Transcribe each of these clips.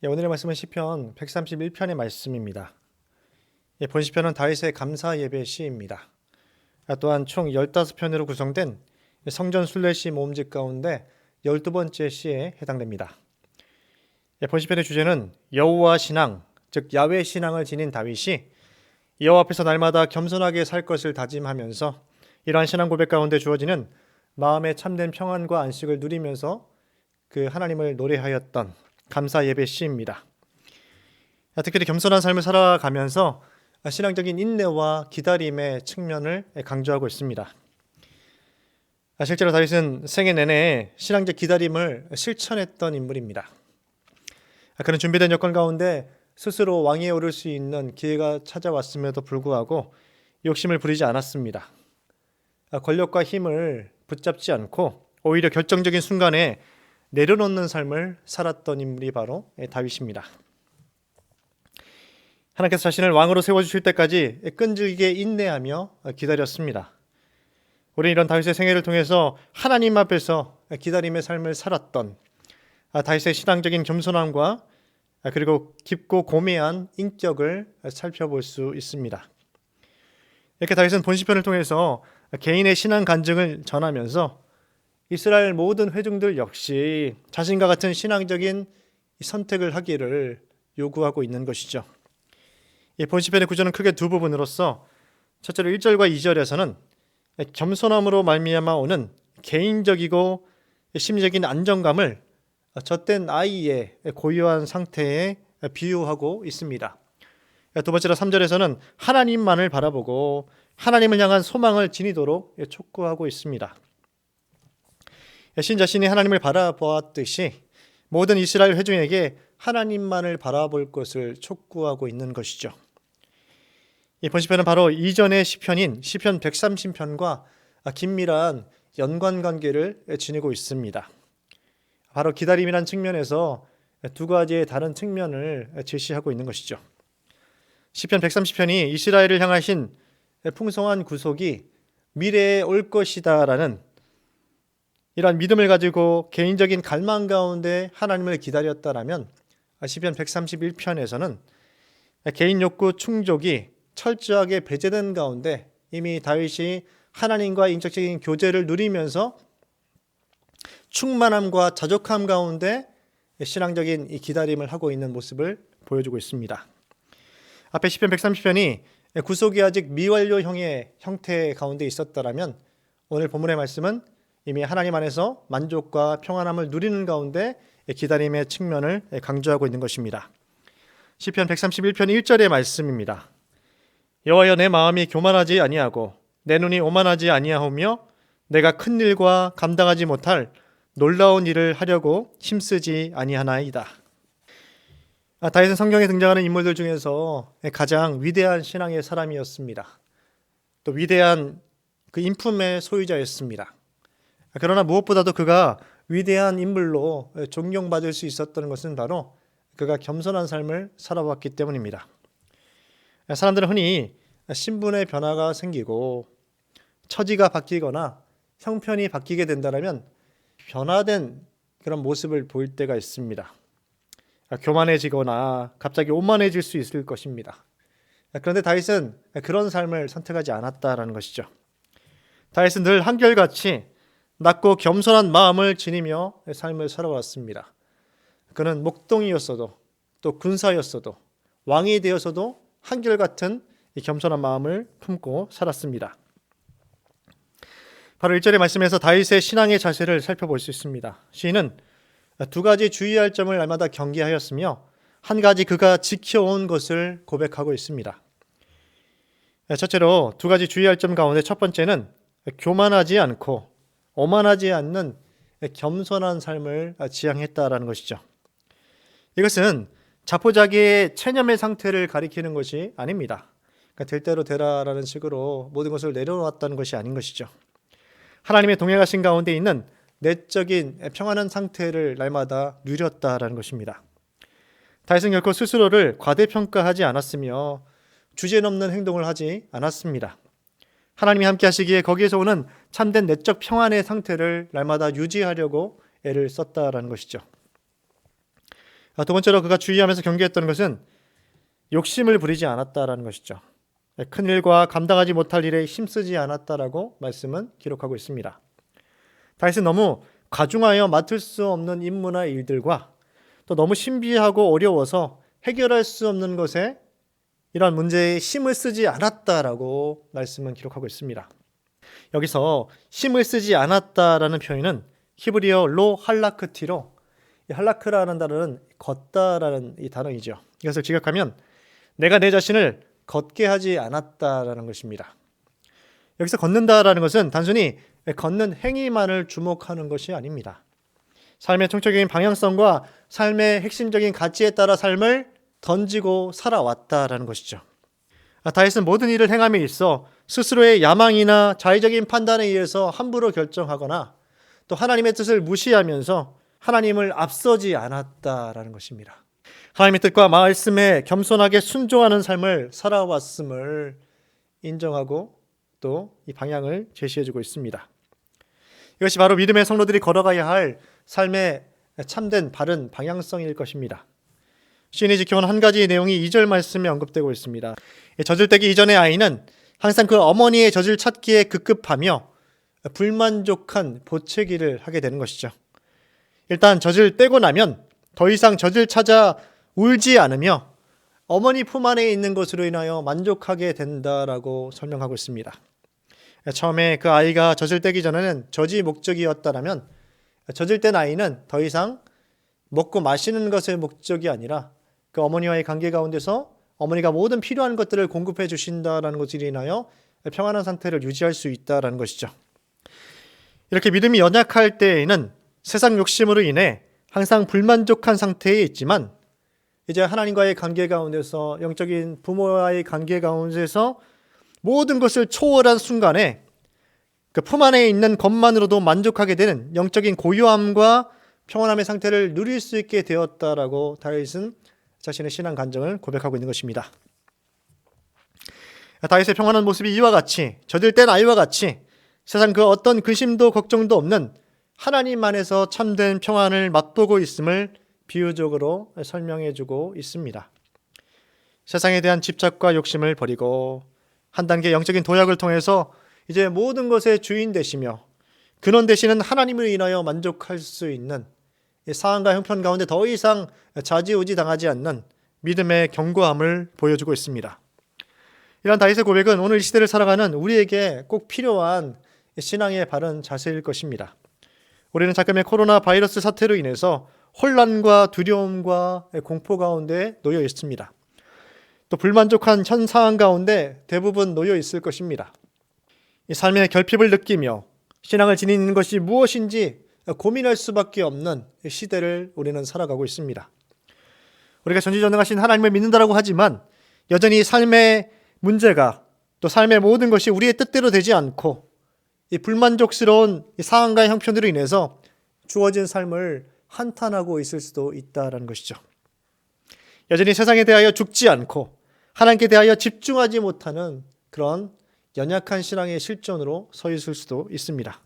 오늘의 말씀은 시편 131편의 말씀입니다. 본 시편은 다윗의 감사 예배 시입니다. 또한 총 15편으로 구성된 성전 순례시 모음집 가운데 12번째 시에 해당됩니다. 본 시편의 주제는 여호와 신앙, 즉 야훼 신앙을 지닌 다윗이 여호와 앞에서 날마다 겸손하게 살 것을 다짐하면서 이러한 신앙 고백 가운데 주어지는 마음의 참된 평안과 안식을 누리면서 그 하나님을 노래하였던 감사 예배 시입니다. 특별히 겸손한 삶을 살아가면서 신앙적인 인내와 기다림의 측면을 강조하고 있습니다. 실제로 다윗은 생애 내내 신앙적 기다림을 실천했던 인물입니다. 그는 준비된 여건 가운데 스스로 왕위에 오를 수 있는 기회가 찾아왔음에도 불구하고 욕심을 부리지 않았습니다. 권력과 힘을 붙잡지 않고 오히려 결정적인 순간에 내려놓는 삶을 살았던 인물이 바로 다윗입니다. 하나님께서 자신을 왕으로 세워주실 때까지 끈질기게 인내하며 기다렸습니다. 우리는 이런 다윗의 생애를 통해서 하나님 앞에서 기다림의 삶을 살았던 다윗의 신앙적인 겸손함과 그리고 깊고 고매한 인격을 살펴볼 수 있습니다. 이렇게 다윗은 본 시편을 통해서 개인의 신앙 간증을 전하면서 이스라엘 모든 회중들 역시 자신과 같은 신앙적인 선택을 하기를 요구하고 있는 것이죠. 이 본 시편의 구조는 크게 두 부분으로서 첫째로 1절과 2절에서는 겸손함으로 말미암아 오는 개인적이고 심리적인 안정감을 젖된 아이의 고유한 상태에 비유하고 있습니다. 두 번째로 3절에서는 하나님만을 바라보고 하나님을 향한 소망을 지니도록 촉구하고 있습니다. 신 자신이 하나님을 바라보았듯이 모든 이스라엘 회중에게 하나님만을 바라볼 것을 촉구하고 있는 것이죠. 이 본 시편은 바로 이전의 시편인 시편 130편과 긴밀한 연관관계를 지니고 있습니다. 바로 기다림이란 측면에서 두 가지의 다른 측면을 제시하고 있는 것이죠. 시편 130편이 이스라엘을 향하신 풍성한 구속이 미래에 올 것이다라는 이러한 믿음을 가지고 개인적인 갈망 가운데 하나님을 기다렸다라면 시편 131편에서는 개인 욕구 충족이 철저하게 배제된 가운데 이미 다윗이 하나님과 인격적인 교제를 누리면서 충만함과 자족함 가운데 신앙적인 이 기다림을 하고 있는 모습을 보여주고 있습니다. 앞에 시편 130편이 구속이 아직 미완료형의 형태 가운데 있었다라면 오늘 본문의 말씀은 이미 하나님 안에서 만족과 평안함을 누리는 가운데 기다림의 측면을 강조하고 있는 것입니다. 시편 131편 1절의 말씀입니다. 여호와여 내 마음이 교만하지 아니하고 내 눈이 오만하지 아니하오며 내가 큰 일과 감당하지 못할 놀라운 일을 하려고 힘쓰지 아니하나이다. 다윗은 성경에 등장하는 인물들 중에서 가장 위대한 신앙의 사람이었습니다. 또 위대한 그 인품의 소유자였습니다. 그러나 무엇보다도 그가 위대한 인물로 존경받을 수 있었던 것은 바로 그가 겸손한 삶을 살아왔기 때문입니다. 사람들은 흔히 신분의 변화가 생기고 처지가 바뀌거나 형편이 바뀌게 된다면 변화된 그런 모습을 보일 때가 있습니다. 교만해지거나 갑자기 오만해질 수 있을 것입니다. 그런데 다윗은 그런 삶을 선택하지 않았다라는 것이죠. 다윗은 늘 한결같이 낮고 겸손한 마음을 지니며 삶을 살아왔습니다. 그는 목동이었어도 또 군사였어도 왕이 되어서도 한결같은 이 겸손한 마음을 품고 살았습니다. 바로 1절의 말씀에서 다윗의 신앙의 자세를 살펴볼 수 있습니다. 시인은 두 가지 주의할 점을 날마다 경계하였으며 한 가지 그가 지켜온 것을 고백하고 있습니다. 첫째로 두 가지 주의할 점 가운데 첫 번째는 교만하지 않고 오만하지 않는 겸손한 삶을 지향했다라는 것이죠. 이것은 자포자기의 체념의 상태를 가리키는 것이 아닙니다. 그러니까 될 대로 되라라는 식으로 모든 것을 내려놓았다는 것이 아닌 것이죠. 하나님의 동행하신 가운데 있는 내적인 평안한 상태를 날마다 누렸다라는 것입니다. 다윗은 결코 스스로를 과대평가하지 않았으며 주제넘는 행동을 하지 않았습니다. 하나님이 함께 하시기에 거기에서 오는 참된 내적 평안의 상태를 날마다 유지하려고 애를 썼다라는 것이죠. 두 번째로 그가 주의하면서 경계했던 것은 욕심을 부리지 않았다라는 것이죠. 큰 일과 감당하지 못할 일에 힘쓰지 않았다라고 말씀은 기록하고 있습니다. 다윗은 너무 과중하여 맡을 수 없는 임무나 일들과 또 너무 신비하고 어려워서 해결할 수 없는 것에 이런 문제에 힘을 쓰지 않았다라고 말씀은 기록하고 있습니다. 여기서 힘을 쓰지 않았다라는 표현은 히브리어 로 할라크티로, 이 할라크라는 단어는 걷다라는 이 단어이죠. 이것을 직역하면 내가 내 자신을 걷게 하지 않았다라는 것입니다. 여기서 걷는다라는 것은 단순히 걷는 행위만을 주목하는 것이 아닙니다. 삶의 총체적인 방향성과 삶의 핵심적인 가치에 따라 삶을 던지고 살아왔다라는 것이죠. 다윗은 모든 일을 행함에 있어 스스로의 야망이나 자의적인 판단에 의해서 함부로 결정하거나 또 하나님의 뜻을 무시하면서 하나님을 앞서지 않았다라는 것입니다. 하나님의 뜻과 말씀에 겸손하게 순종하는 삶을 살아왔음을 인정하고 또 이 방향을 제시해주고 있습니다. 이것이 바로 믿음의 성도들이 걸어가야 할 삶의 참된 바른 방향성일 것입니다. 시인이 지켜온 한 가지 내용이 2절 말씀에 언급되고 있습니다. 젖을떼기 이전의 아이는 항상 그 어머니의 젖을 찾기에 급급하며 불만족한 보채기를 하게 되는 것이죠. 일단 젖을 떼고 나면 더 이상 젖을 찾아 울지 않으며 어머니 품 안에 있는 것으로 인하여 만족하게 된다라고 설명하고 있습니다. 처음에 그 아이가 젖을 떼기 전에는 젖이 목적이었다면 젖을 뗀 아이는 더 이상 먹고 마시는 것의 목적이 아니라 그 어머니와의 관계 가운데서 어머니가 모든 필요한 것들을 공급해 주신다라는 것으로 인하여 평안한 상태를 유지할 수 있다라는 것이죠. 이렇게 믿음이 연약할 때에는 세상 욕심으로 인해 항상 불만족한 상태에 있지만 이제 하나님과의 관계 가운데서 영적인 부모와의 관계 가운데서 모든 것을 초월한 순간에 그 품 안에 있는 것만으로도 만족하게 되는 영적인 고요함과 평안함의 상태를 누릴 수 있게 되었다라고 다윗은 자신의 신앙 간증을 고백하고 있는 것입니다. 다윗의 평안한 모습이 이와 같이 젖을 뗀 아이와 같이 세상 그 어떤 근심도 걱정도 없는 하나님 안에서 참된 평안을 맛보고 있음을 비유적으로 설명해주고 있습니다. 세상에 대한 집착과 욕심을 버리고 한 단계 영적인 도약을 통해서 이제 모든 것의 주인 되시며 근원 되시는 하나님을 인하여 만족할 수 있는 상황과 형편 가운데 더 이상 좌지우지 당하지 않는 믿음의 견고함을 보여주고 있습니다. 이런 다윗의 고백은 오늘 이 시대를 살아가는 우리에게 꼭 필요한 신앙의 바른 자세일 것입니다. 우리는 잠깐의 코로나 바이러스 사태로 인해서 혼란과 두려움과 공포 가운데 놓여 있습니다. 또 불만족한 현 상황 가운데 대부분 놓여 있을 것입니다. 이 삶의 결핍을 느끼며 신앙을 지니는 것이 무엇인지 고민할 수밖에 없는 시대를 우리는 살아가고 있습니다. 우리가 전지전능하신 하나님을 믿는다라고 하지만 여전히 삶의 문제가 또 삶의 모든 것이 우리의 뜻대로 되지 않고 이 불만족스러운 이 상황과 형편으로 인해서 주어진 삶을 한탄하고 있을 수도 있다는 것이죠. 여전히 세상에 대하여 죽지 않고 하나님께 대하여 집중하지 못하는 그런 연약한 신앙의 실존으로 서 있을 수도 있습니다.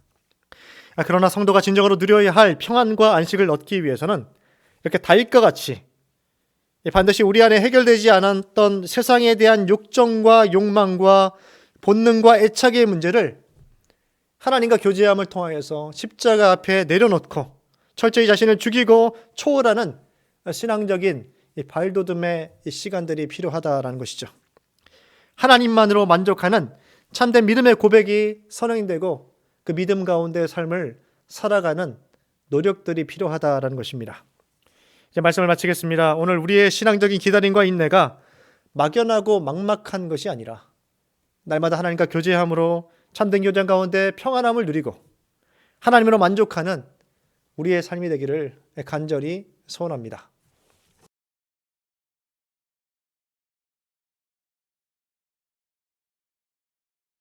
그러나 성도가 진정으로 누려야 할 평안과 안식을 얻기 위해서는 이렇게 다윗과 같이 반드시 우리 안에 해결되지 않았던 세상에 대한 욕정과 욕망과 본능과 애착의 문제를 하나님과 교제함을 통하여서 십자가 앞에 내려놓고 철저히 자신을 죽이고 초월하는 신앙적인 발돋움의 시간들이 필요하다라는 것이죠. 하나님만으로 만족하는 참된 믿음의 고백이 선행되고 그 믿음 가운데 삶을 살아가는 노력들이 필요하다라는 것입니다. 이제 말씀을 마치겠습니다. 오늘 우리의 신앙적인 기다림과 인내가 막연하고 막막한 것이 아니라 날마다 하나님과 교제함으로 참된 교제 가운데 평안함을 누리고 하나님으로 만족하는 우리의 삶이 되기를 간절히 소원합니다.